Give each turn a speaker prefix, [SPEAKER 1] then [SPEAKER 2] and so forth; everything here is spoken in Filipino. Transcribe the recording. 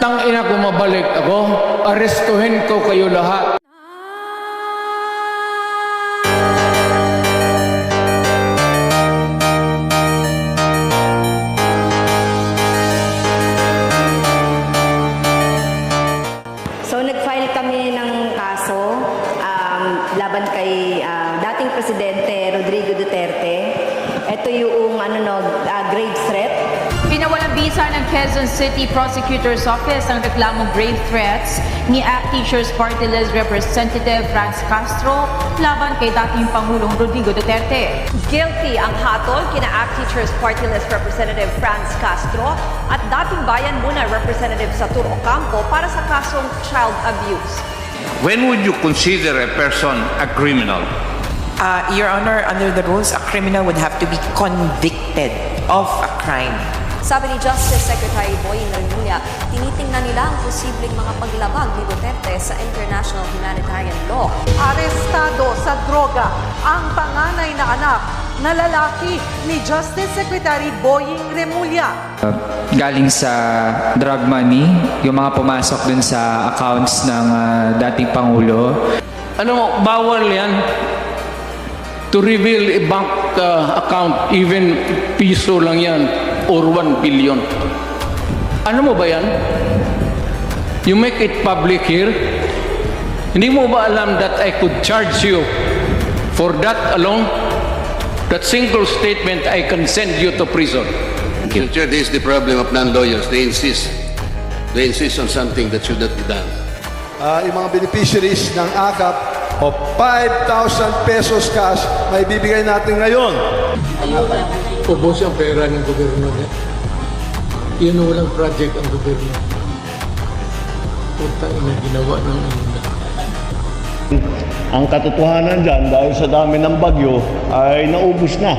[SPEAKER 1] Tangina ko mabalik ako, arestuhin ko kayo lahat.
[SPEAKER 2] So nag-file kami ng kaso laban kay dating Presidente Rodrigo Duterte. Ito yung grave threat.
[SPEAKER 3] Pinawalang bisa ng Quezon City Prosecutor's Office ang reklamong grave threats ni ACT Teachers Party List Representative Franz Castro laban kay dating Pangulong Rodrigo Duterte.
[SPEAKER 4] Guilty ang hatol kina ACT Teachers Party List Representative Franz Castro at dating Bayan Muna Representative Satur Ocampo para sa kasong child abuse.
[SPEAKER 5] When would you consider a person a criminal?
[SPEAKER 6] Your Honor, under the rules, a criminal would have to be convicted of a crime.
[SPEAKER 4] Sabi ni Justice Secretary Boying Remulla, tinitingnan nila ang posibleng mga paglabag ni Duterte sa international humanitarian law.
[SPEAKER 7] Arestado sa droga ang panganay na anak na lalaki ni Justice Secretary Boying Remulla.
[SPEAKER 8] Galing sa drug money, yung mga pumasok dun sa accounts ng dating Pangulo.
[SPEAKER 1] Ano, bawal yan to reveal a bank account, even piso lang yan, or 1 billion. Ano mo ba yan? You make it public here. Hindi mo ba alam that I could charge you for that alone? That single statement, I can send you to prison.
[SPEAKER 9] Mr. Chair, this is the problem of non-lawyers. They insist on something that should not be done.
[SPEAKER 10] Yung mga beneficiaries ng AKAP o 5,000 pesos cash may bibigay natin ngayon.
[SPEAKER 1] Ubos ang pera ng gobyerno niya. Yan walang project ang gobyerno. Putang ina ginawa ng ina.
[SPEAKER 11] Ang katotohanan dyan, dahil sa dami ng bagyo, ay naubos na.